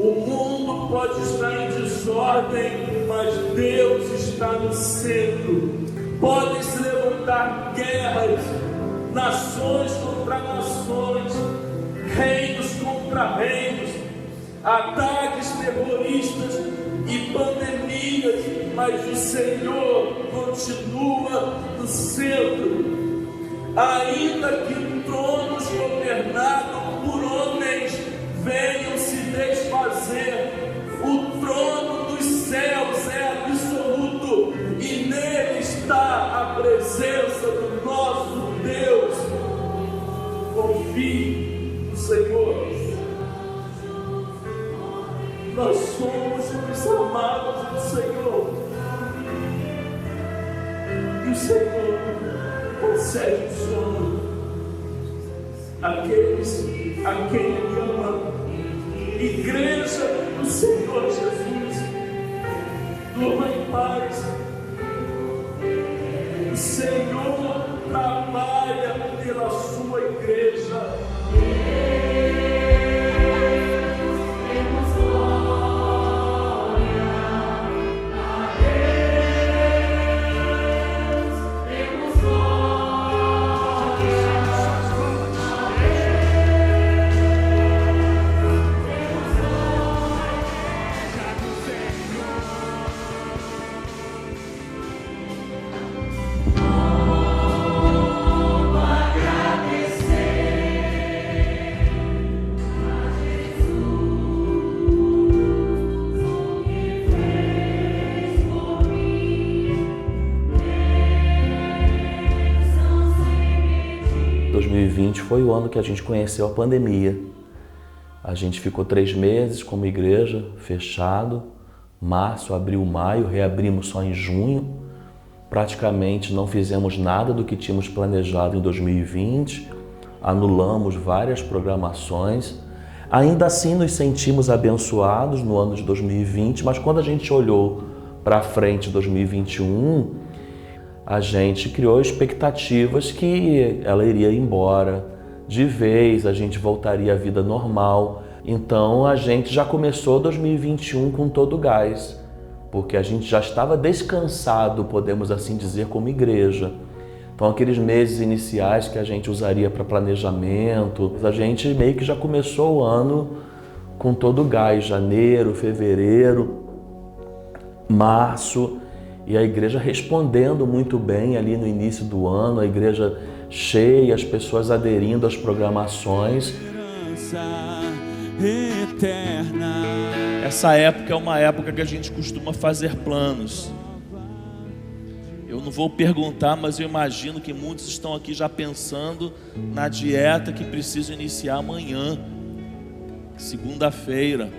O mundo pode estar em desordem, mas Deus está no centro. Podem se levantar guerras, nações contra nações, reinos contra reinos, ataques terroristas e pandemias, mas o Senhor continua no centro. Ainda que tronos governados por homens venham se desfazer, o trono dos céus é absoluto e nele está a presença do nosso Deus. Confie no Senhor. Nós somos os amados do Senhor. E o Senhor concede o sono àqueles a quem Ele ama. Igreja do Senhor Jesus, durma em paz. O Senhor trabalha pela sua igreja. Foi o ano que a gente conheceu a pandemia. A gente ficou 3 meses como igreja, fechado. Março, abril, maio, reabrimos só em junho. Praticamente não fizemos nada do que tínhamos planejado em 2020. Anulamos várias programações. Ainda assim nos sentimos abençoados no ano de 2020, mas quando a gente olhou para frente, 2021, a gente criou expectativas que ela iria embora de vez, a gente voltaria à vida normal. Então a gente já começou 2021 com todo o gás, porque a gente já estava descansado, podemos assim dizer, como igreja. Então aqueles meses iniciais que a gente usaria para planejamento, a gente meio que já começou o ano com todo o gás, janeiro, fevereiro, março, e a igreja respondendo muito bem ali no início do ano, a igreja cheia, as pessoas aderindo às programações. Essa época é uma época que a gente costuma fazer planos. Eu não vou perguntar, mas eu imagino que muitos estão aqui já pensando na dieta que preciso iniciar amanhã, segunda-feira.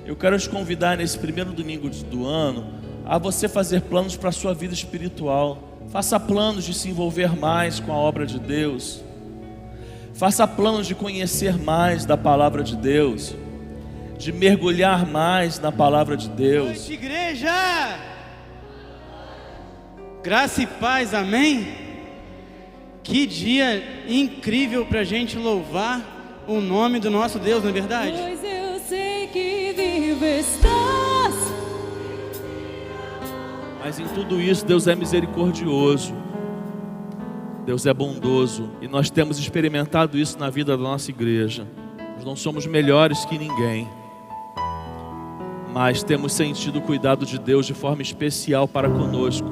Eu quero te convidar nesse primeiro domingo do ano a você fazer planos para a sua vida espiritual. Faça planos de se envolver mais com a obra de Deus. Faça planos de conhecer mais da palavra de Deus, de mergulhar mais na palavra de Deus. Noite, igreja! Graça e paz, amém? Que dia incrível para a gente louvar o nome do nosso Deus, não é verdade? Pois eu sei que vivo estás. Mas em tudo isso, Deus é misericordioso, Deus é bondoso, e nós temos experimentado isso na vida da nossa igreja. Nós não somos melhores que ninguém, mas temos sentido o cuidado de Deus de forma especial para conosco.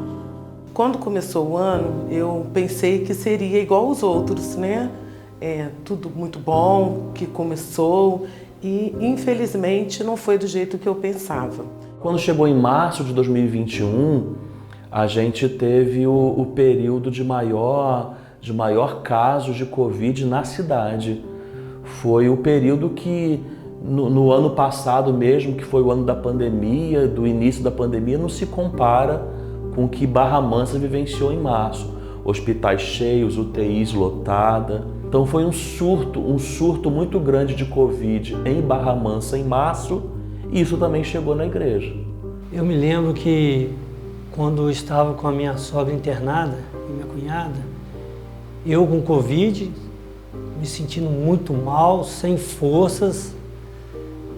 Quando começou o ano, eu pensei que seria igual aos outros, né? Tudo muito bom, que começou, e infelizmente não foi do jeito que eu pensava. Quando chegou em março de 2021, a gente teve o período de maior casos de Covid na cidade. Foi o período que, no ano passado mesmo, que foi o ano da pandemia, do início da pandemia, não se compara com o que Barra Mansa vivenciou em março. Hospitais cheios, UTIs lotada. Então foi um surto muito grande de Covid em Barra Mansa em março. Isso também chegou na igreja. Eu me lembro que quando eu estava com a minha sogra internada e minha cunhada, eu com Covid, me sentindo muito mal, sem forças,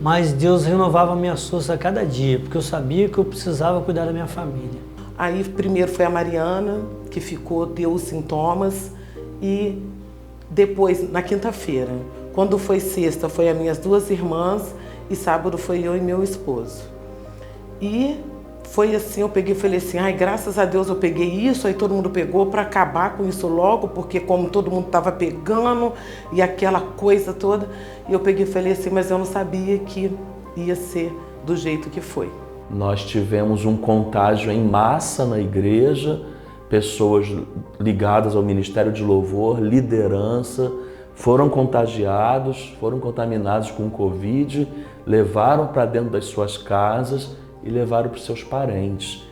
mas Deus renovava a minha força a cada dia, porque eu sabia que eu precisava cuidar da minha família. Aí primeiro foi a Mariana, que deu os sintomas, e depois, na quinta-feira, quando foi sexta, foi as minhas 2 irmãs, e sábado foi eu e meu esposo. E foi assim, eu peguei e falei assim, ai, graças a Deus eu peguei isso, aí todo mundo pegou para acabar com isso logo, porque como todo mundo estava pegando e aquela coisa toda, e eu peguei e falei assim, mas eu não sabia que ia ser do jeito que foi. Nós tivemos um contágio em massa na igreja, pessoas ligadas ao Ministério de Louvor, liderança, foram contagiados, foram contaminados com Covid, levaram para dentro das suas casas e levaram para os seus parentes.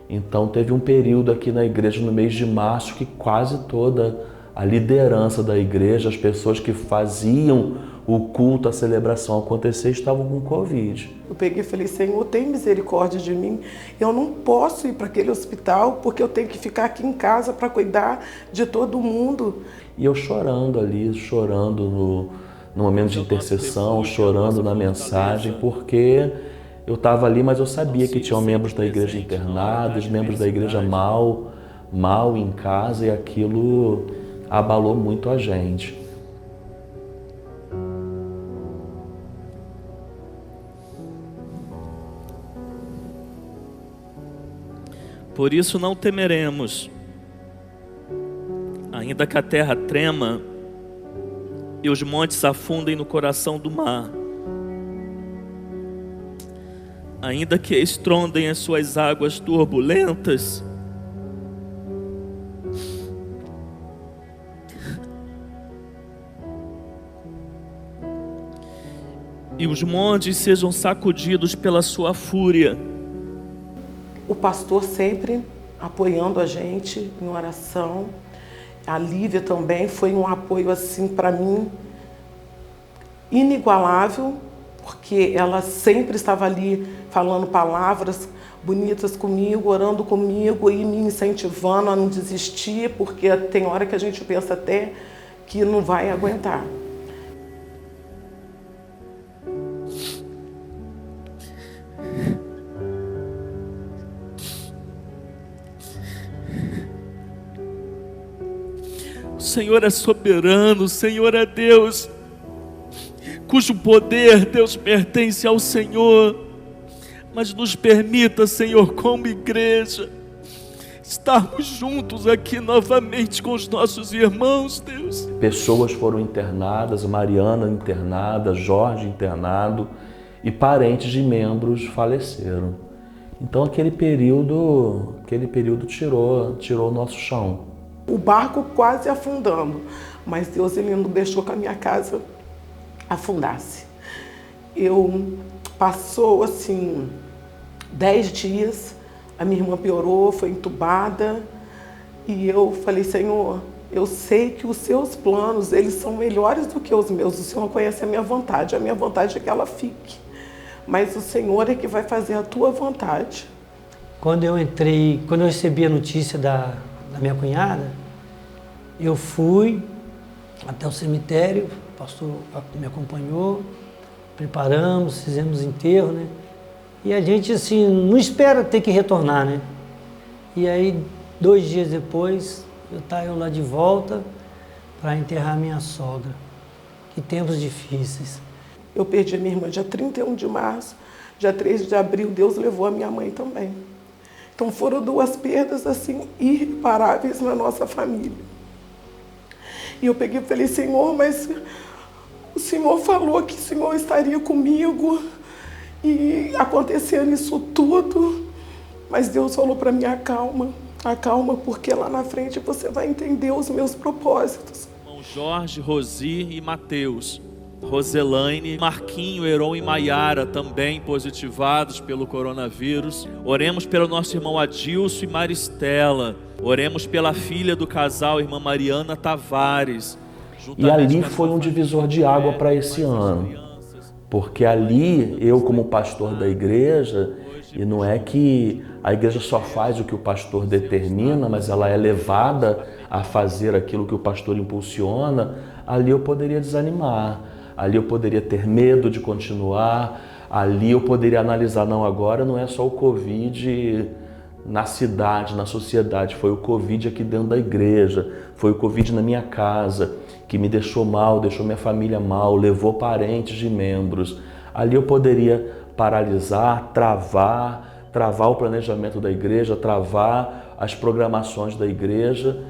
Então teve um período aqui na igreja no mês de março que quase toda a liderança da igreja, as pessoas que faziam o culto, a celebração acontecer, estavam com Covid. Eu peguei e falei, Senhor, tem misericórdia de mim. Eu não posso ir para aquele hospital porque eu tenho que ficar aqui em casa para cuidar de todo mundo. E eu chorando ali, chorando no momento de intercessão, chorando na mensagem, porque eu estava ali, mas eu sabia que tinham membros da igreja internados, membros da igreja mal em casa, e aquilo abalou muito a gente. Por isso não temeremos, ainda que a terra trema e os montes afundem no coração do mar, ainda que estrondem as suas águas turbulentas, e os montes sejam sacudidos pela sua fúria. O pastor sempre apoiando a gente em oração. A Lívia também foi um apoio assim para mim inigualável, porque ela sempre estava ali falando palavras bonitas comigo, orando comigo e me incentivando a não desistir, porque tem hora que a gente pensa até que não vai aguentar. O Senhor é soberano, o Senhor é Deus, cujo poder, Deus, pertence ao Senhor. Mas nos permita, Senhor, como igreja, estarmos juntos aqui novamente com os nossos irmãos, Deus. Pessoas foram internadas, Mariana internada, Jorge internado, e parentes de membros faleceram. Então aquele período tirou o nosso chão. O barco quase afundando, mas Deus ele não deixou que a minha casa afundasse. Passou assim 10 dias, a minha irmã piorou, foi entubada, e eu falei, Senhor, eu sei que os seus planos, eles são melhores do que os meus, o Senhor conhece a minha vontade é que ela fique, mas o Senhor é que vai fazer a tua vontade. Quando eu recebi a notícia da minha cunhada, eu fui até o cemitério, o pastor me acompanhou, preparamos, fizemos enterro, né? E a gente assim, não espera ter que retornar, né? E aí, 2 dias depois, eu lá de volta para enterrar minha sogra. Que tempos difíceis. Eu perdi a minha irmã dia 31 de março, dia 3 de abril, Deus levou a minha mãe também. Então foram 2 perdas assim irreparáveis na nossa família. E eu peguei e falei, Senhor, mas o Senhor falou que o Senhor estaria comigo e acontecendo isso tudo. Mas Deus falou para mim, acalma, porque lá na frente você vai entender os meus propósitos. Irmão Jorge, Rosi e Mateus, Roselaine, Marquinho, Heron e Maiara, também positivados pelo coronavírus. Oremos pelo nosso irmão Adilson e Maristela. Oremos pela filha do casal, irmã Mariana Tavares. E ali foi um divisor de água para esse ano. Porque ali, eu como pastor da igreja, e não é que a igreja só faz o que o pastor determina, mas ela é levada a fazer aquilo que o pastor impulsiona, ali eu poderia desanimar. ali eu poderia ter medo de continuar, ali eu poderia analisar, não, agora não é só o Covid na cidade, na sociedade, foi o Covid aqui dentro da igreja, foi o Covid na minha casa, que me deixou mal, deixou minha família mal, levou parentes de membros. Ali eu poderia paralisar, travar o planejamento da igreja, travar as programações da igreja,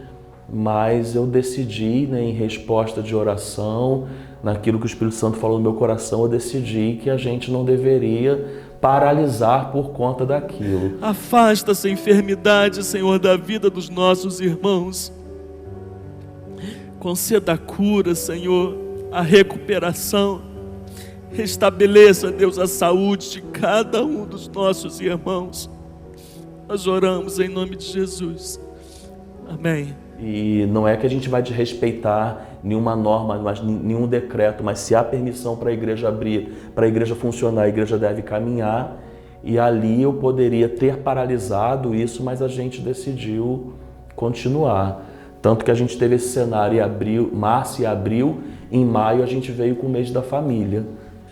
mas eu decidi, né, em resposta de oração, naquilo que o Espírito Santo falou no meu coração, eu decidi que a gente não deveria paralisar por conta daquilo. Afasta essa enfermidade, Senhor, da vida dos nossos irmãos. Conceda a cura, Senhor, a recuperação. Restabeleça, Deus, a saúde de cada um dos nossos irmãos. Nós oramos em nome de Jesus. Amém. E não é que a gente vai desrespeitar nenhuma norma, nenhum decreto, mas se há permissão para a igreja abrir, para a igreja funcionar, a igreja deve caminhar. E ali eu poderia ter paralisado isso, mas a gente decidiu continuar. Tanto que a gente teve esse cenário em abril, março e abril, em maio a gente veio com o mês da família.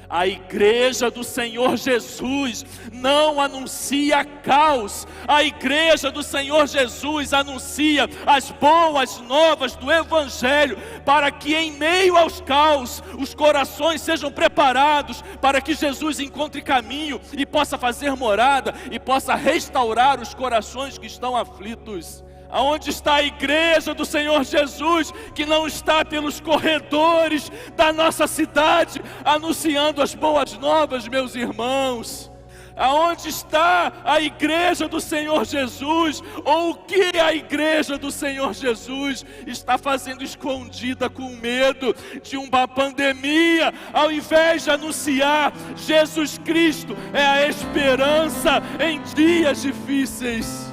A igreja do Senhor Jesus não anuncia caos. A igreja do Senhor Jesus anuncia as boas novas do Evangelho, para que em meio aos caos, os corações sejam preparados, para que Jesus encontre caminho e possa fazer morada e possa restaurar os corações que estão aflitos. Aonde está a igreja do Senhor Jesus, que não está pelos corredores da nossa cidade, anunciando as boas novas, meus irmãos? Aonde está a igreja do Senhor Jesus? Ou o que a igreja do Senhor Jesus está fazendo escondida com medo de uma pandemia, ao invés de anunciar Jesus Cristo é a esperança em dias difíceis?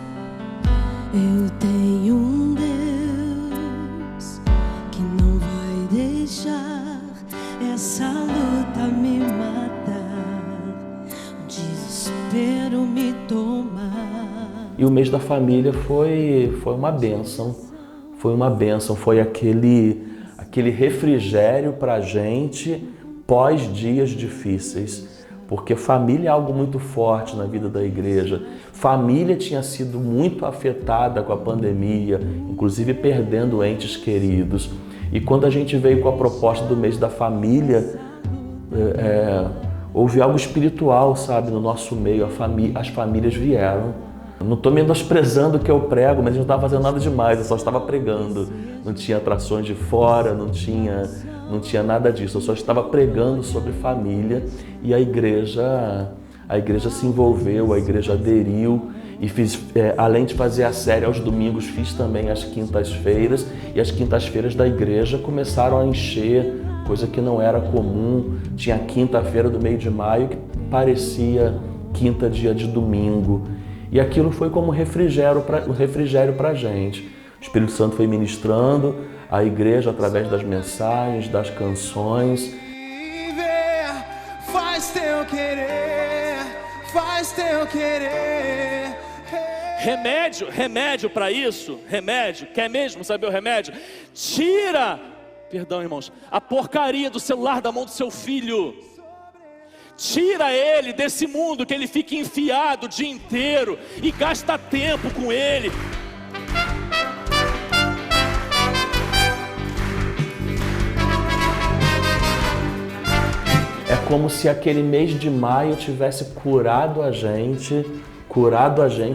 Eu tenho um Deus que não vai deixar essa luta me matar, o desespero me tomar. E o mês da família foi uma bênção, foi aquele refrigério para a gente pós dias difíceis. Porque família é algo muito forte na vida da igreja. Família tinha sido muito afetada com a pandemia, inclusive perdendo entes queridos. E quando a gente veio com a proposta do mês da família, houve algo espiritual, sabe, no nosso meio. As famílias vieram. Não estou menosprezando o que eu prego, mas a gente não estava fazendo nada demais, eu só estava pregando. Não tinha atrações de fora, não tinha nada disso, eu só estava pregando sobre família e a igreja se envolveu, a igreja aderiu e fiz, além de fazer a série aos domingos, fiz também as quintas-feiras e as quintas-feiras da igreja começaram a encher, coisa que não era comum. Tinha a quinta-feira do meio de maio que parecia quinta dia de domingo e aquilo foi como um refrigério para a gente. O Espírito Santo foi ministrando a igreja através das mensagens, das canções. Faz teu querer, faz teu querer. Remédio para isso, quer mesmo saber o remédio? Tira, perdão irmãos, a porcaria do celular da mão do seu filho. Tira ele desse mundo que ele fica enfiado o dia inteiro e gasta tempo com ele. É como se aquele mês de maio tivesse curado a gente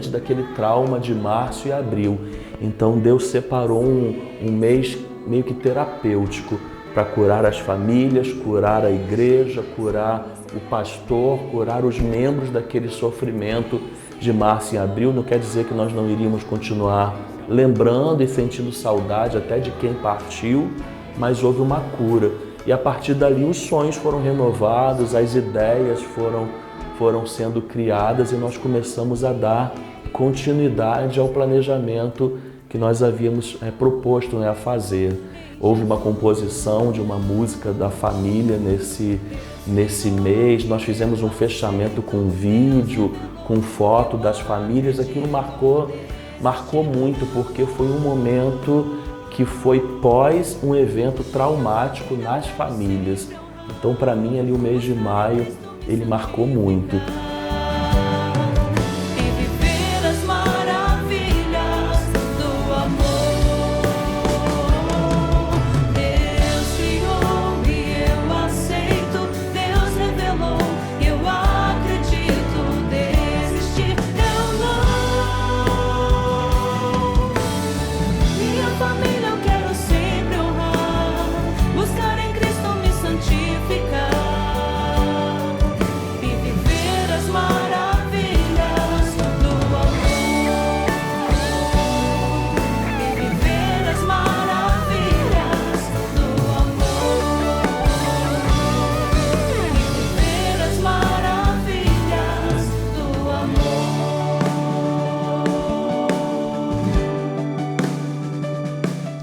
daquele trauma de março e abril. Então Deus separou um mês meio que terapêutico para curar as famílias, curar a igreja, curar o pastor, curar os membros daquele sofrimento de março e abril. Não quer dizer que nós não iríamos continuar lembrando e sentindo saudade até de quem partiu, mas houve uma cura. E a partir dali os sonhos foram renovados, as ideias foram sendo criadas e nós começamos a dar continuidade ao planejamento que nós havíamos proposto, né, a fazer. Houve uma composição de uma música da família nesse mês, nós fizemos um fechamento com vídeo, com foto das famílias. Aquilo marcou muito, porque foi um momento que foi pós um evento traumático nas famílias. Então, para mim, ali o mês de maio, ele marcou muito.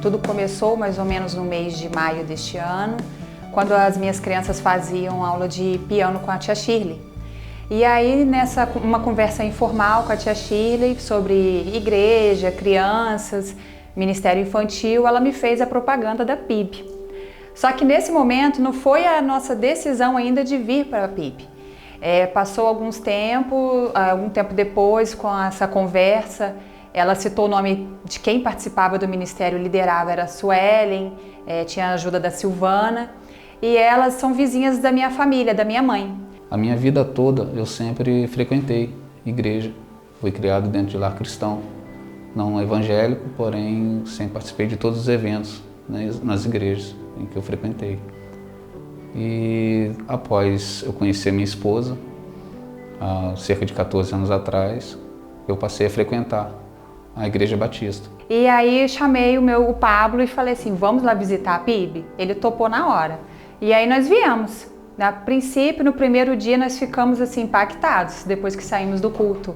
Tudo começou mais ou menos no mês de maio deste ano, quando as minhas crianças faziam aula de piano com a tia Shirley. E aí, uma conversa informal com a tia Shirley sobre igreja, crianças, ministério infantil, ela me fez a propaganda da PIB. Só que nesse momento não foi a nossa decisão ainda de vir para a PIB. Passou algum tempo depois com essa conversa, ela citou o nome de quem participava do ministério, liderava, era a Suelen, tinha a ajuda da Silvana, e elas são vizinhas da minha família, da minha mãe. A minha vida toda eu sempre frequentei igreja, fui criado dentro de lar cristão, não evangélico, porém sempre participei de todos os eventos, né, nas igrejas em que eu frequentei. E após eu conhecer minha esposa, há cerca de 14 anos atrás, eu passei a frequentar a Igreja Batista. E aí chamei o Pablo e falei assim, vamos lá visitar a PIB? Ele topou na hora. E aí nós viemos. A princípio, no primeiro dia, nós ficamos assim impactados, depois que saímos do culto.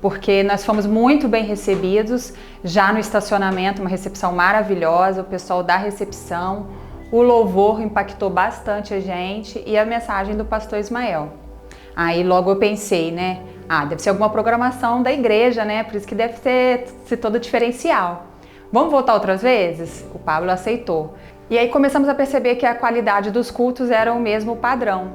Porque nós fomos muito bem recebidos, já no estacionamento, uma recepção maravilhosa, o pessoal da recepção, o louvor impactou bastante a gente e a mensagem do pastor Ismael. Aí logo eu pensei, né? Deve ser alguma programação da igreja, né? Por isso que deve ser todo diferencial. Vamos voltar outras vezes? O Pablo aceitou. E aí começamos a perceber que a qualidade dos cultos era o mesmo padrão.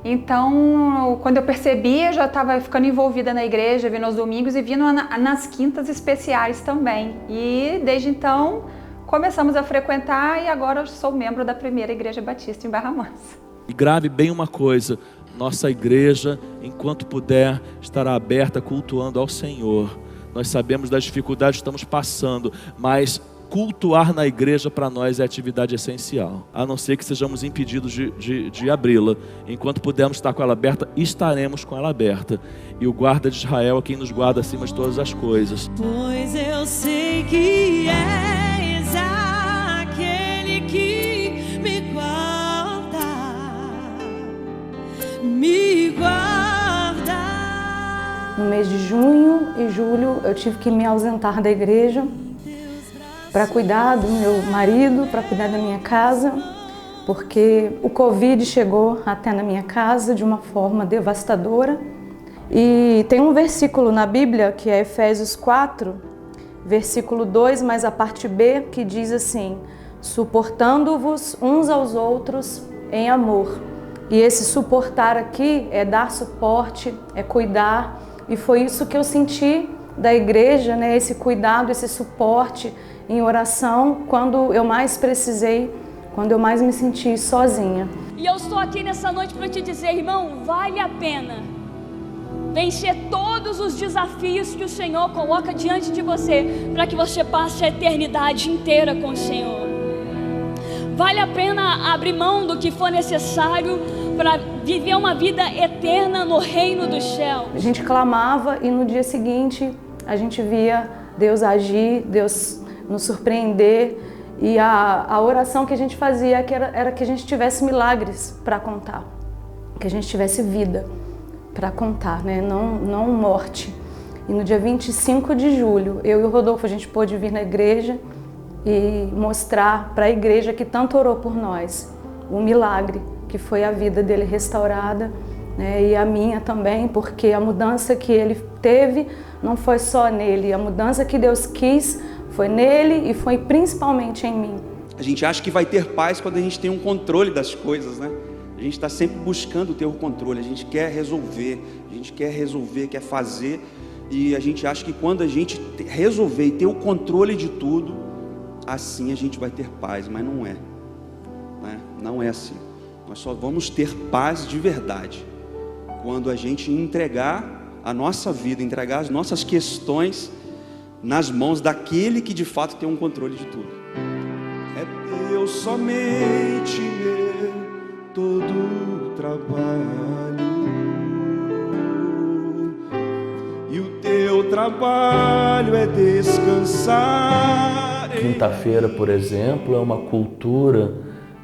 Então, quando eu percebi, eu já estava ficando envolvida na igreja, vindo aos domingos e vindo nas quintas especiais também. E desde então, começamos a frequentar e agora eu sou membro da primeira Igreja Batista em Barra Mansa. E grave bem uma coisa, nossa igreja, enquanto puder, estará aberta cultuando ao Senhor. Nós sabemos das dificuldades que estamos passando, mas cultuar na igreja para nós é atividade essencial. A não ser que sejamos impedidos de abri-la. Enquanto pudermos estar com ela aberta, estaremos com ela aberta. E o guarda de Israel é quem nos guarda acima de todas as coisas. Pois eu sei que és aquele que me guarda, me guarda. No mês de junho e julho eu tive que me ausentar da igreja para cuidar do meu marido, para cuidar da minha casa, porque o Covid chegou até na minha casa de uma forma devastadora. E tem um versículo na Bíblia, que é Efésios 4, versículo 2, mas a parte B, que diz assim: suportando-vos uns aos outros em amor. E esse suportar aqui é dar suporte, é cuidar, e foi isso que eu senti da igreja, né? Esse cuidado, esse suporte em oração, quando eu mais precisei, quando eu mais me senti sozinha. E eu estou aqui nessa noite para te dizer, irmão, vale a pena vencer todos os desafios que o Senhor coloca diante de você, para que você passe a eternidade inteira com o Senhor. Vale a pena abrir mão do que for necessário para viver uma vida eterna no reino dos céus. A gente clamava e no dia seguinte a gente via Deus agir, Deus nos surpreender, e a oração que a gente fazia era que a gente tivesse milagres para contar, que a gente tivesse vida para contar, né? Não morte. E no dia 25 de julho, eu e o Rodolfo, a gente pôde vir na igreja e mostrar para a igreja que tanto orou por nós o milagre que foi a vida dele restaurada, né? E a minha também, porque a mudança que ele teve não foi só nele, a mudança que Deus quis foi nele e foi principalmente em mim. A gente acha que vai ter paz quando a gente tem um controle das coisas, né? A gente está sempre buscando ter o controle, a gente quer resolver, quer fazer, e a gente acha que quando a gente resolver e ter o controle de tudo, assim a gente vai ter paz, mas não é, não é assim. Nós só vamos ter paz de verdade quando a gente entregar a nossa vida, entregar as nossas questões nas mãos daquele que de fato tem um controle de tudo. É Deus somente meu todo o trabalho, e o teu trabalho é descansar. Quinta-feira, por exemplo, é uma cultura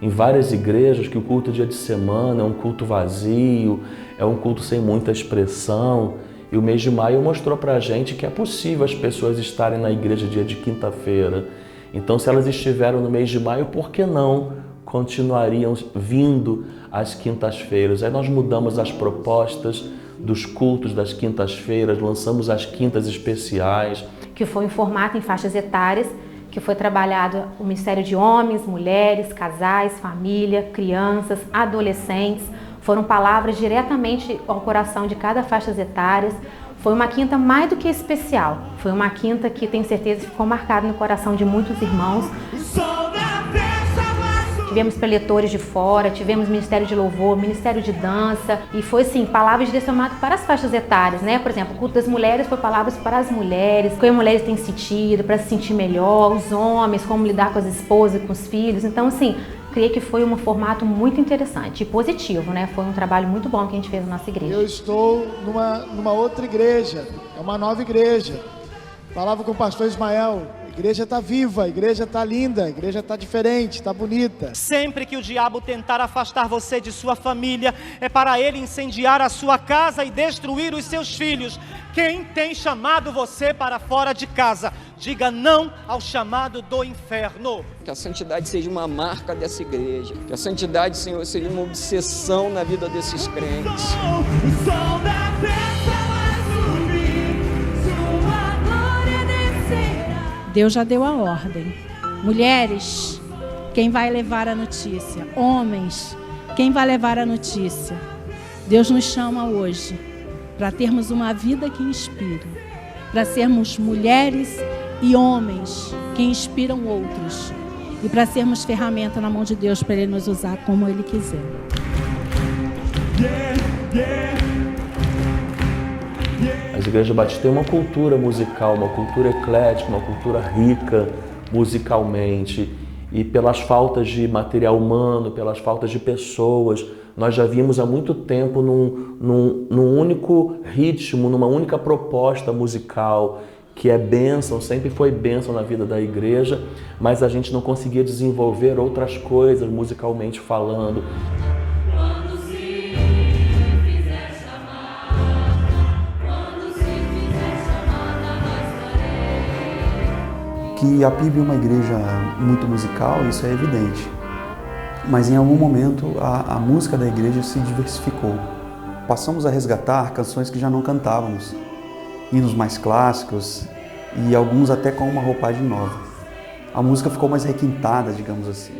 em várias igrejas que o culto é dia de semana, é um culto vazio, é um culto sem muita expressão. E o mês de maio mostrou pra gente que é possível as pessoas estarem na igreja dia de quinta-feira. Então, se elas estiveram no mês de maio, por que não continuariam vindo às quintas-feiras? Aí nós mudamos as propostas dos cultos das quintas-feiras, lançamos as quintas especiais. Que foi em formato em faixas etárias, que foi trabalhado o Ministério de Homens, Mulheres, Casais, Família, Crianças, Adolescentes. Foram palavras diretamente ao coração de cada faixa etária. Foi uma quinta mais do que especial. Foi uma quinta que tenho certeza ficou marcada no coração de muitos irmãos. Tivemos preletores de fora, tivemos Ministério de Louvor, Ministério de Dança, e foi assim, palavras direcionadas para as faixas etárias, né? Por exemplo, o culto das mulheres foi palavras para as mulheres, como as mulheres têm sentido, para se sentir melhor, os homens, como lidar com as esposas, com os filhos. Então, assim, creio que foi um formato muito interessante e positivo, né? Foi um trabalho muito bom que a gente fez na nossa igreja. Eu estou numa outra igreja, é uma nova igreja. Falava com o pastor Ismael. A igreja está viva, a igreja está linda, a igreja está diferente, está bonita. Sempre que o diabo tentar afastar você de sua família, é para ele incendiar a sua casa e destruir os seus filhos. Quem tem chamado você para fora de casa, diga não ao chamado do inferno. Que a santidade seja uma marca dessa igreja, que a santidade, Senhor, seja uma obsessão na vida desses crentes. Deus já deu a ordem. Mulheres, quem vai levar a notícia? Homens, quem vai levar a notícia? Deus nos chama hoje para termos uma vida que inspire, para sermos mulheres e homens que inspiram outros e para sermos ferramenta na mão de Deus para Ele nos usar como Ele quiser. As igrejas batistas têm uma cultura musical, uma cultura eclética, uma cultura rica musicalmente. E pelas faltas de material humano, pelas faltas de pessoas, nós já vimos há muito tempo num único ritmo, numa única proposta musical, que é bênção, sempre foi bênção na vida da igreja, mas a gente não conseguia desenvolver outras coisas musicalmente falando. Que a PIB é uma igreja muito musical, isso é evidente. Mas em algum momento a música da igreja se diversificou. Passamos a resgatar canções que já não cantávamos, hinos mais clássicos e alguns até com uma roupagem nova. A música ficou mais requintada, digamos assim.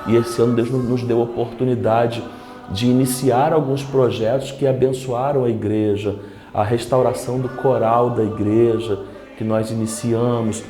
E esse ano Deus nos deu a oportunidade de iniciar alguns projetos que abençoaram a igreja, a restauração do coral da igreja que nós iniciamos.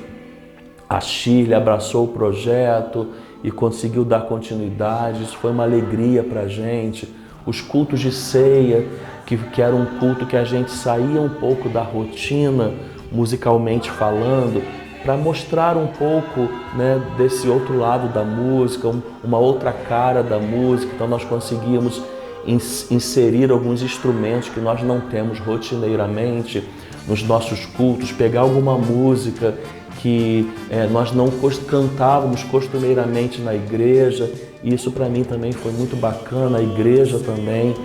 A Shirley abraçou o projeto e conseguiu dar continuidade, isso foi uma alegria para a gente. Os cultos de ceia, que era um culto que a gente saía um pouco da rotina, musicalmente falando, para mostrar um pouco, né, desse outro lado da música, uma outra cara da música. Então nós conseguimos inserir alguns instrumentos que nós não temos rotineiramente nos nossos cultos, pegar alguma música que nós não cantávamos costumeiramente na igreja. E isso para mim também foi muito bacana, a igreja também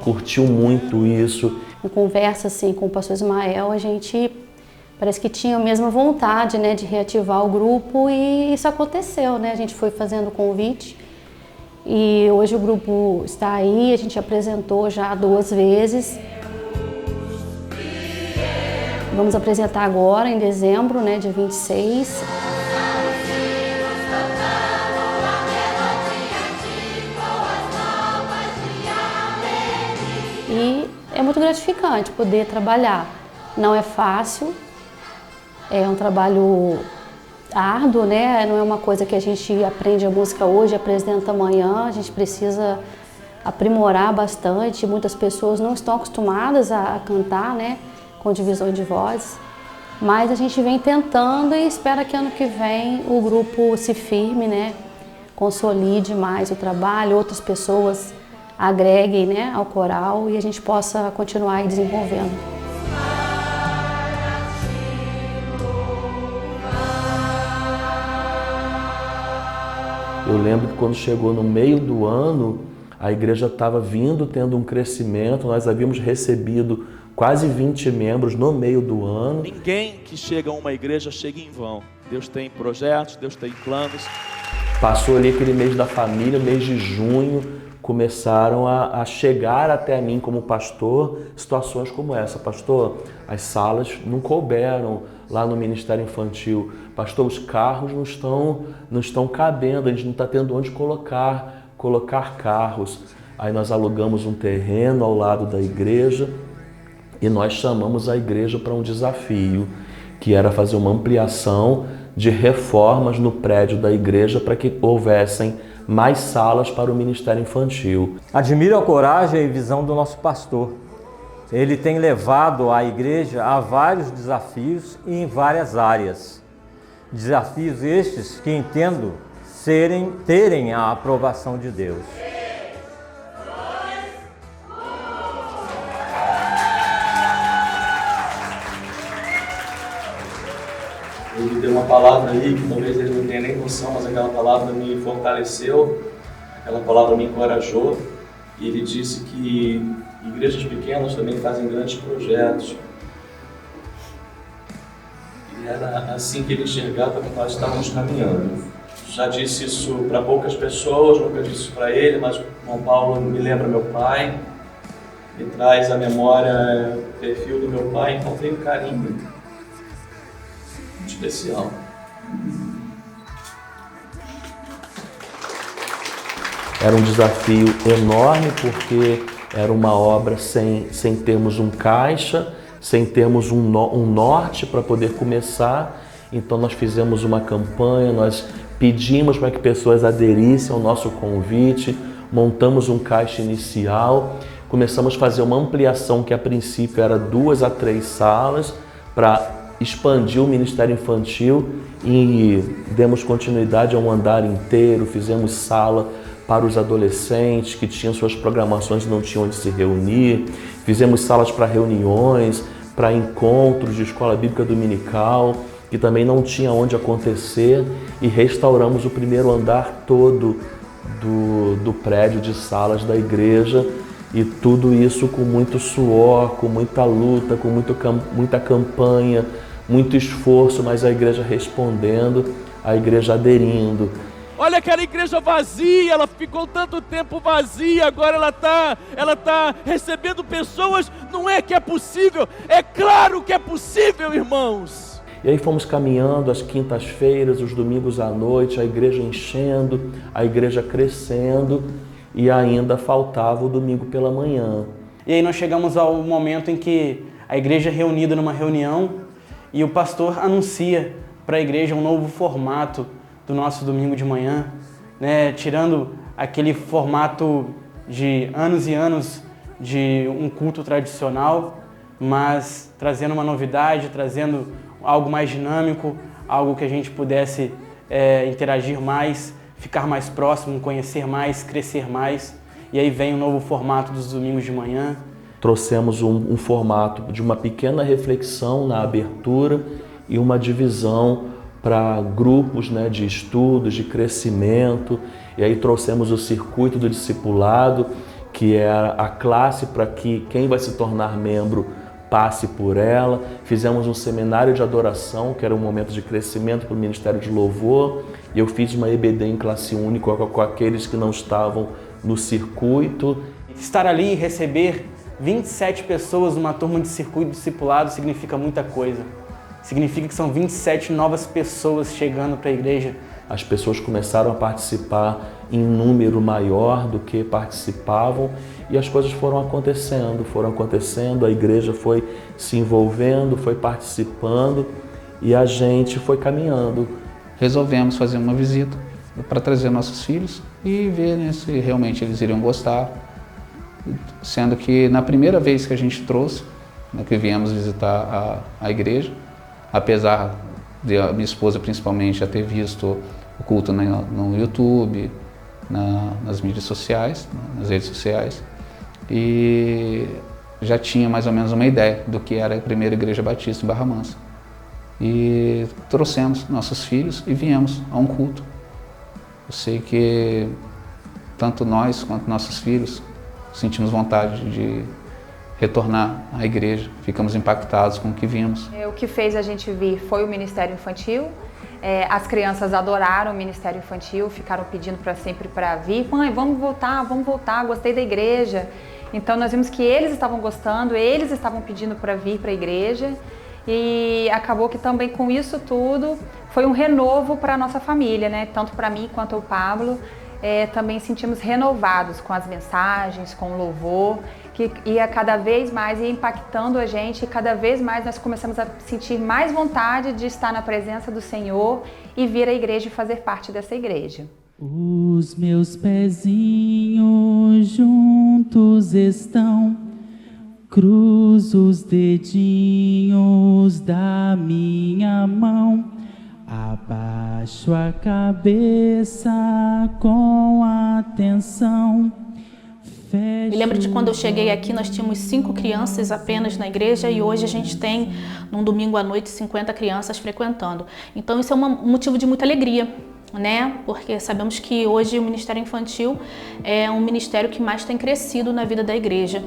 curtiu muito isso. Em conversa assim, com o pastor Ismael, a gente parece que tinha a mesma vontade, né, de reativar o grupo, e isso aconteceu, né? A gente foi fazendo o convite e hoje o grupo está aí, a gente apresentou já 2 vezes. Vamos apresentar agora em dezembro, né, dia 26. E é muito gratificante poder trabalhar. Não é fácil, é um trabalho árduo, né? Não é uma coisa que a gente aprende a música hoje, apresenta amanhã. A gente precisa aprimorar bastante. Muitas pessoas não estão acostumadas a cantar, né, com divisão de vozes. Mas a gente vem tentando e espera que ano que vem o grupo se firme, né, consolide mais o trabalho, outras pessoas agreguem, né, ao coral e a gente possa continuar aí desenvolvendo. Eu lembro que quando chegou no meio do ano, a igreja estava tendo um crescimento, nós havíamos recebido quase 20 membros no meio do ano. Ninguém que chega a uma igreja chega em vão. Deus tem projetos, Deus tem planos. Passou ali aquele mês da família, mês de junho, começaram a chegar até mim como pastor situações como essa. Pastor, as salas não couberam lá no Ministério Infantil. Pastor, os carros não estão cabendo, a gente não está tendo onde colocar carros. Aí nós alugamos um terreno ao lado da igreja e nós chamamos a igreja para um desafio, que era fazer uma ampliação de reformas no prédio da igreja para que houvessem mais salas para o Ministério Infantil. Admiro a coragem e visão do nosso pastor. Ele tem levado a igreja a vários desafios e em várias áreas. Desafios estes que entendo terem a aprovação de Deus. Ele me deu uma palavra aí, que talvez ele não tenha nem noção, mas aquela palavra me fortaleceu, aquela palavra me encorajou. E ele disse que igrejas pequenas também fazem grandes projetos. E era assim que ele enxergava que nós estávamos caminhando. Já disse isso para poucas pessoas, nunca disse isso para ele, mas o irmão Paulo me lembra meu pai, me traz à memória o perfil do meu pai, então tem um carinho especial. Era um desafio enorme porque era uma obra sem termos um caixa, sem termos um norte para poder começar. Então nós fizemos uma campanha, nós pedimos para que pessoas aderissem ao nosso convite, montamos um caixa inicial, começamos a fazer uma ampliação que a princípio era 2 a 3 salas para expandiu o Ministério Infantil e demos continuidade a um andar inteiro, fizemos sala para os adolescentes que tinham suas programações e não tinham onde se reunir, fizemos salas para reuniões, para encontros de escola bíblica dominical, que também não tinha onde acontecer, e restauramos o primeiro andar todo do prédio de salas da igreja, e tudo isso com muito suor, com muita luta, com muita campanha, muito esforço, mas a igreja respondendo, a igreja aderindo. Olha aquela igreja vazia, ela ficou tanto tempo vazia, agora ela tá recebendo pessoas. Não é que é possível, é claro que é possível, irmãos. E aí fomos caminhando às quintas-feiras, os domingos à noite, a igreja enchendo, a igreja crescendo, e ainda faltava o domingo pela manhã. E aí nós chegamos ao momento em que a igreja é reunida numa reunião e o pastor anuncia para a igreja um novo formato do nosso domingo de manhã, né? Tirando aquele formato de anos e anos de um culto tradicional, mas trazendo uma novidade, trazendo algo mais dinâmico, algo que a gente pudesse interagir mais, ficar mais próximo, conhecer mais, crescer mais. E aí vem o novo formato dos domingos de manhã. Trouxemos um formato de uma pequena reflexão na abertura e uma divisão para grupos, né, de estudos, de crescimento. E aí trouxemos o circuito do discipulado, que é a classe para que quem vai se tornar membro passe por ela. Fizemos um seminário de adoração, que era um momento de crescimento para o Ministério de Louvor. E eu fiz uma EBD em classe única com aqueles que não estavam no circuito. Estar ali e receber 27 pessoas numa turma de circuito discipulado significa muita coisa. Significa que são 27 novas pessoas chegando para a igreja. As pessoas começaram a participar em número maior do que participavam e as coisas foram acontecendo, a igreja foi se envolvendo, foi participando e a gente foi caminhando. Resolvemos fazer uma visita para trazer nossos filhos e ver, né, se realmente eles iriam gostar. Sendo que na primeira vez que a gente trouxe, né, que viemos visitar a igreja, apesar de a minha esposa principalmente já ter visto o culto no YouTube, nas mídias sociais, nas redes sociais, e já tinha mais ou menos uma ideia do que era a primeira igreja batista em Barra Mansa. E trouxemos nossos filhos e viemos a um culto. Eu sei que tanto nós quanto nossos filhos sentimos vontade de retornar à igreja, ficamos impactados com o que vimos. O que fez a gente vir foi o Ministério Infantil. As crianças adoraram o Ministério Infantil, ficaram pedindo sempre para vir. Mãe, vamos voltar, gostei da igreja. Então nós vimos que eles estavam gostando, eles estavam pedindo para vir para a igreja. E acabou que também com isso tudo foi um renovo para a nossa família, né? Tanto para mim quanto o Pablo. Também sentimos renovados com as mensagens, com o louvor, que ia cada vez mais impactando a gente, e cada vez mais nós começamos a sentir mais vontade de estar na presença do Senhor e vir à igreja e fazer parte dessa igreja. Os meus pezinhos juntos estão, cruzo os dedinhos da minha mão, abaixo a cabeça com atenção. Me lembro de quando eu cheguei aqui, nós tínhamos 5 crianças apenas na igreja e hoje a gente tem, num domingo à noite, 50 crianças frequentando. Então isso é um motivo de muita alegria, né? Porque sabemos que hoje o Ministério Infantil é um ministério que mais tem crescido na vida da igreja.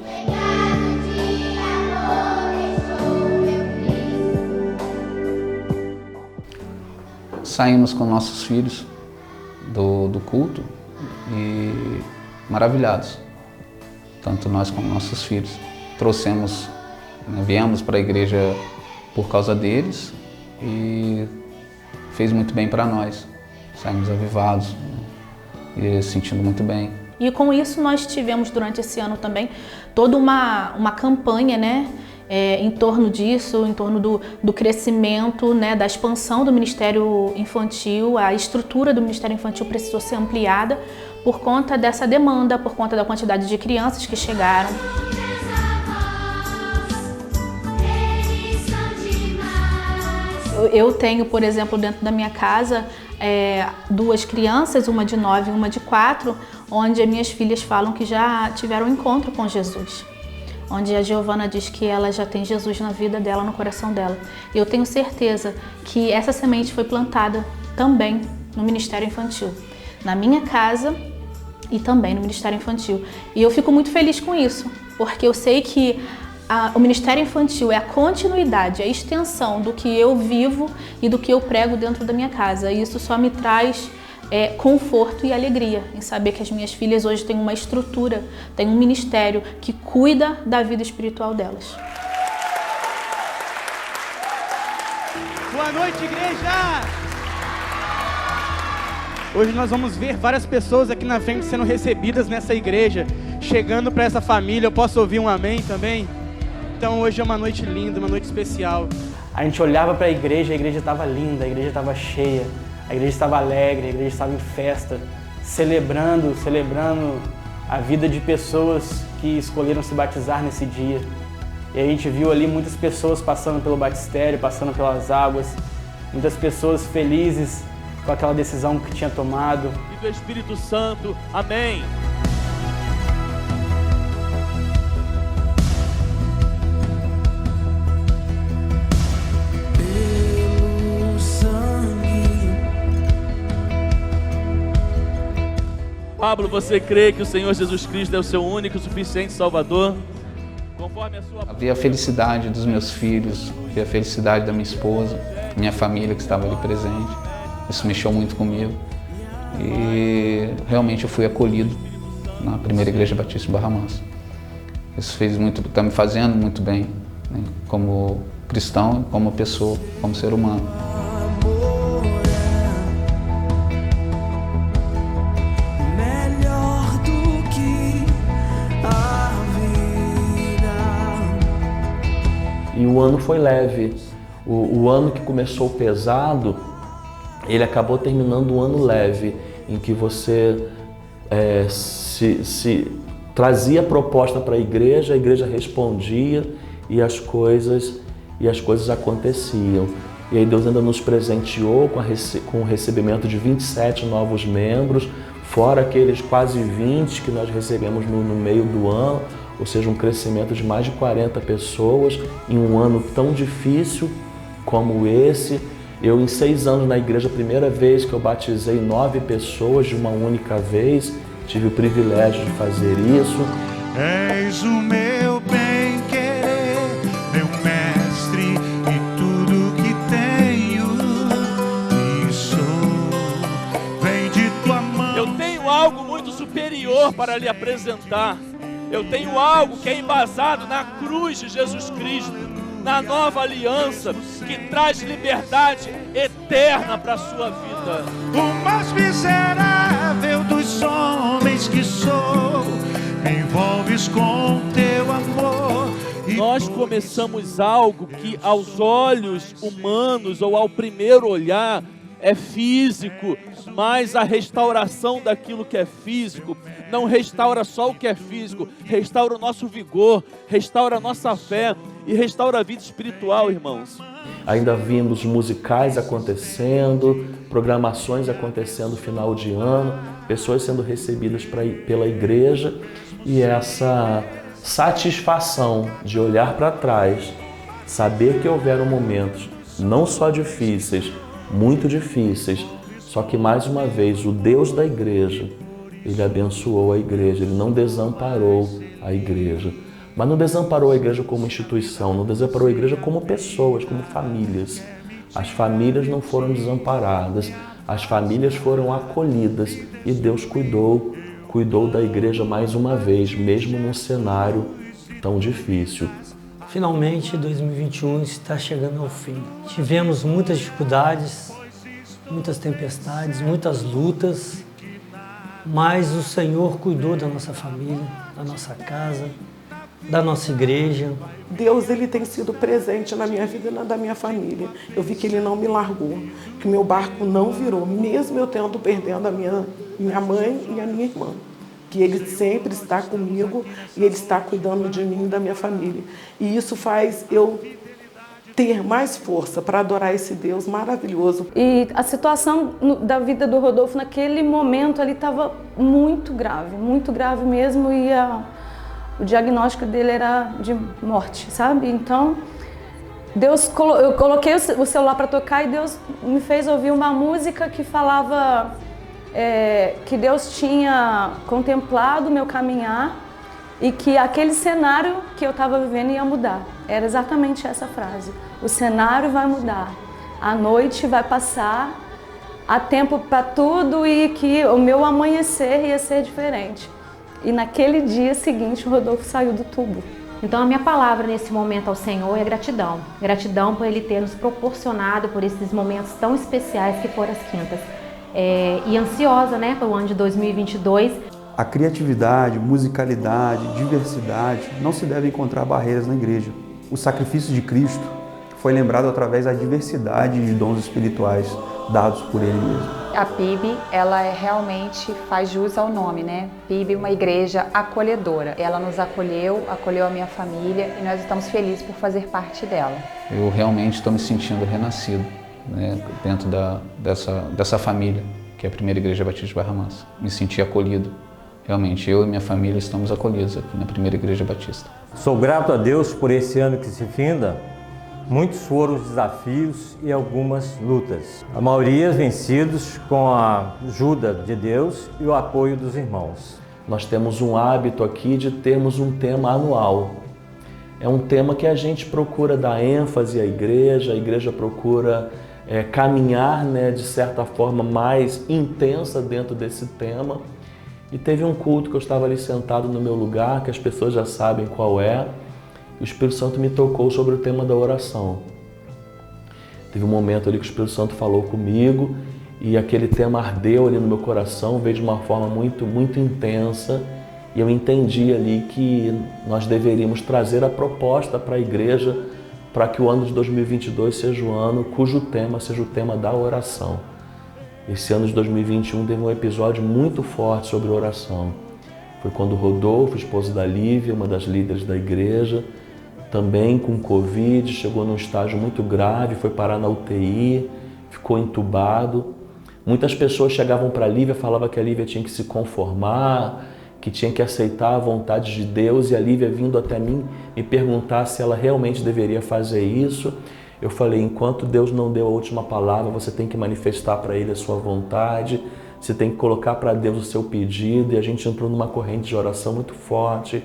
Saímos com nossos filhos do culto e maravilhados, tanto nós como nossos filhos. Trouxemos, viemos para a igreja por causa deles e fez muito bem para nós. Saímos avivados, e sentindo muito bem. E com isso nós tivemos durante esse ano também toda uma campanha, né? Em torno disso, em torno do crescimento, né, da expansão do Ministério Infantil. A estrutura do Ministério Infantil precisou ser ampliada por conta dessa demanda, por conta da quantidade de crianças que chegaram. Eu tenho, por exemplo, dentro da minha casa, 2 crianças, uma de 9 e uma de 4, onde as minhas filhas falam que já tiveram um encontro com Jesus. Onde a Giovana diz que ela já tem Jesus na vida dela, no coração dela. E eu tenho certeza que essa semente foi plantada também no Ministério Infantil, na minha casa e também no Ministério Infantil. E eu fico muito feliz com isso, porque eu sei que o Ministério Infantil é a continuidade, a extensão do que eu vivo e do que eu prego dentro da minha casa. E isso só me traz conforto e alegria em saber que as minhas filhas hoje têm uma estrutura, têm um ministério que cuida da vida espiritual delas. Boa noite, igreja! Hoje nós vamos ver várias pessoas aqui na frente sendo recebidas nessa igreja, chegando para essa família. Eu posso ouvir um amém também? Então hoje é uma noite linda, uma noite especial. A gente olhava para a igreja estava linda, a igreja estava cheia. A igreja estava alegre, a igreja estava em festa, celebrando a vida de pessoas que escolheram se batizar nesse dia. E a gente viu ali muitas pessoas passando pelo batistério, passando pelas águas, muitas pessoas felizes com aquela decisão que tinha tomado. E do Espírito Santo, amém. Pablo, você crê que o Senhor Jesus Cristo é o seu único e suficiente Salvador? Conforme a sua... Ver a felicidade dos meus filhos, ver a felicidade da minha esposa, minha família que estava ali presente. Isso mexeu muito comigo. E realmente eu fui acolhido na primeira igreja batista em Barra Mansa. Isso está me fazendo muito bem, né? Como cristão, como pessoa, como ser humano. Melhor do que a vida. E o ano foi leve. O ano que começou pesado, ele acabou terminando um ano leve, em que você se trazia proposta para a igreja respondia e as coisas aconteciam. E aí Deus ainda nos presenteou com o recebimento de 27 novos membros, fora aqueles quase 20 que nós recebemos no meio do ano, ou seja, um crescimento de mais de 40 pessoas em um ano tão difícil como esse. Eu, em 6 anos na igreja, a primeira vez que eu batizei 9 pessoas de uma única vez, tive o privilégio de fazer isso. És o meu bem-querer, meu mestre, e tudo que tenho e sou, vem de tua mão. Eu tenho algo muito superior para lhe apresentar. Eu tenho algo que é embasado na cruz de Jesus Cristo, na nova aliança, que traz liberdade eterna para a sua vida. O mais miserável dos homens que sou, me envolves com teu amor. Nós começamos algo que aos olhos humanos ou ao primeiro olhar é físico, mas a restauração daquilo que é físico não restaura só o que é físico, restaura o nosso vigor, restaura a nossa fé e restaura a vida espiritual, irmãos. Ainda vimos musicais acontecendo, programações acontecendo no final de ano, pessoas sendo recebidas pela igreja, e essa satisfação de olhar para trás, saber que houveram momentos não só difíceis, muito difíceis, só que mais uma vez o Deus da igreja, Ele abençoou a igreja, Ele não desamparou a igreja. Mas não desamparou a igreja como instituição, não desamparou a igreja como pessoas, como famílias. As famílias não foram desamparadas, as famílias foram acolhidas e Deus cuidou da igreja mais uma vez, mesmo num cenário tão difícil. Finalmente, 2021 está chegando ao fim. Tivemos muitas dificuldades, muitas tempestades, muitas lutas, mas o Senhor cuidou da nossa família, da nossa casa, da nossa igreja. Deus, Ele tem sido presente na minha vida e na da minha família. Eu vi que Ele não me largou, que o meu barco não virou, mesmo eu perdendo a minha mãe e a minha irmã. Que Ele sempre está comigo e Ele está cuidando de mim e da minha família. E isso faz eu ter mais força para adorar esse Deus maravilhoso. E a situação da vida do Rodolfo naquele momento ali estava muito grave mesmo, e o diagnóstico dele era de morte, sabe? Então, eu coloquei o celular para tocar e Deus me fez ouvir uma música que falava que Deus tinha contemplado o meu caminhar e que aquele cenário que eu estava vivendo ia mudar. Era exatamente essa frase. O cenário vai mudar, a noite vai passar, há tempo para tudo e que o meu amanhecer ia ser diferente. E naquele dia seguinte o Rodolfo saiu do tubo. Então a minha palavra nesse momento ao Senhor é gratidão. Gratidão por Ele ter nos proporcionado por esses momentos tão especiais que foram as quintas. E ansiosa, né, para o ano de 2022. A criatividade, musicalidade, diversidade não se deve encontrar barreiras na igreja. O sacrifício de Cristo foi lembrado através da diversidade de dons espirituais dados por Ele mesmo. A PIB, ela realmente faz jus ao nome, né? PIB, uma igreja acolhedora. Ela nos acolheu a minha família e nós estamos felizes por fazer parte dela. Eu realmente estou me sentindo renascido, né, dentro dessa família, que é a Primeira Igreja Batista de Barra Mansa. Me senti acolhido. Realmente, eu e minha família estamos acolhidos aqui na Primeira Igreja Batista. Sou grato a Deus por esse ano que se finda. Muitos foram os desafios e algumas lutas. A maioria vencidos com a ajuda de Deus e o apoio dos irmãos. Nós temos um hábito aqui de termos um tema anual. É um tema que a gente procura dar ênfase à igreja, a igreja procura caminhar, né, de certa forma mais intensa dentro desse tema. E teve um culto que eu estava ali sentado no meu lugar, que as pessoas já sabem qual é, e o Espírito Santo me tocou sobre o tema da oração. Teve um momento ali que o Espírito Santo falou comigo e aquele tema ardeu ali no meu coração, veio de uma forma muito intensa, e eu entendi ali que nós deveríamos trazer a proposta para a igreja para que o ano de 2022 seja o ano cujo tema seja o tema da oração. Esse ano de 2021 teve um episódio muito forte sobre oração. Foi quando o Rodolfo, esposo da Lívia, uma das líderes da igreja, também com Covid, chegou num estágio muito grave, foi parar na UTI, ficou entubado. Muitas pessoas chegavam para a Lívia, falavam que a Lívia tinha que se conformar, que tinha que aceitar a vontade de Deus, e a Lívia vindo até mim me perguntar se ela realmente deveria fazer isso. Eu falei, enquanto Deus não deu a última palavra, você tem que manifestar para Ele a sua vontade, você tem que colocar para Deus o seu pedido, e a gente entrou numa corrente de oração muito forte.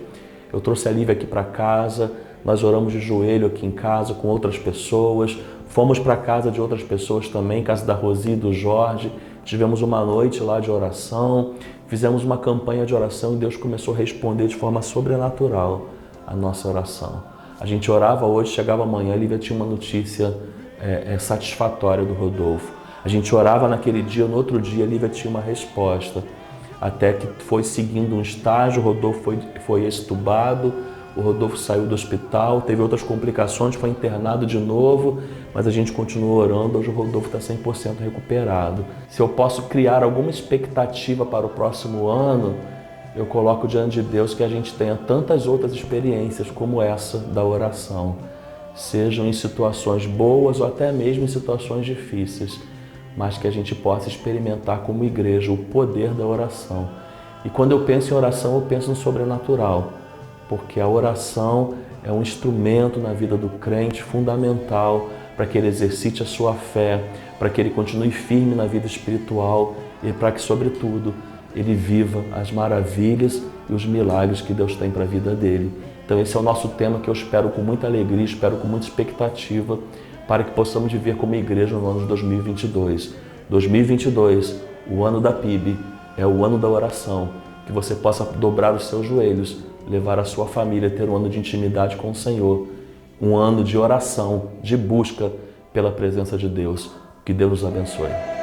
Eu trouxe a Lívia aqui para casa, nós oramos de joelho aqui em casa com outras pessoas, fomos para a casa de outras pessoas também, casa da Rosi e do Jorge, tivemos uma noite lá de oração, fizemos uma campanha de oração e Deus começou a responder de forma sobrenatural a nossa oração. A gente orava hoje, chegava amanhã, a Lívia tinha uma notícia satisfatória do Rodolfo. A gente orava naquele dia, no outro dia a Lívia tinha uma resposta. Até que foi seguindo um estágio, o Rodolfo foi extubado, o Rodolfo saiu do hospital, teve outras complicações, foi internado de novo, mas a gente continuou orando, hoje o Rodolfo está 100% recuperado. Se eu posso criar alguma expectativa para o próximo ano, eu coloco diante de Deus que a gente tenha tantas outras experiências como essa da oração, sejam em situações boas ou até mesmo em situações difíceis, mas que a gente possa experimentar como igreja o poder da oração. E quando eu penso em oração, eu penso no sobrenatural, porque a oração é um instrumento na vida do crente fundamental para que ele exercite a sua fé, para que ele continue firme na vida espiritual e para que, sobretudo, ele viva as maravilhas e os milagres que Deus tem para a vida dele. Então esse é o nosso tema que eu espero com muita alegria, espero com muita expectativa para que possamos viver como igreja no ano de 2022. 2022, o ano da PIB, é o ano da oração, que você possa dobrar os seus joelhos, levar a sua família a ter um ano de intimidade com o Senhor, um ano de oração, de busca pela presença de Deus. Que Deus nos abençoe.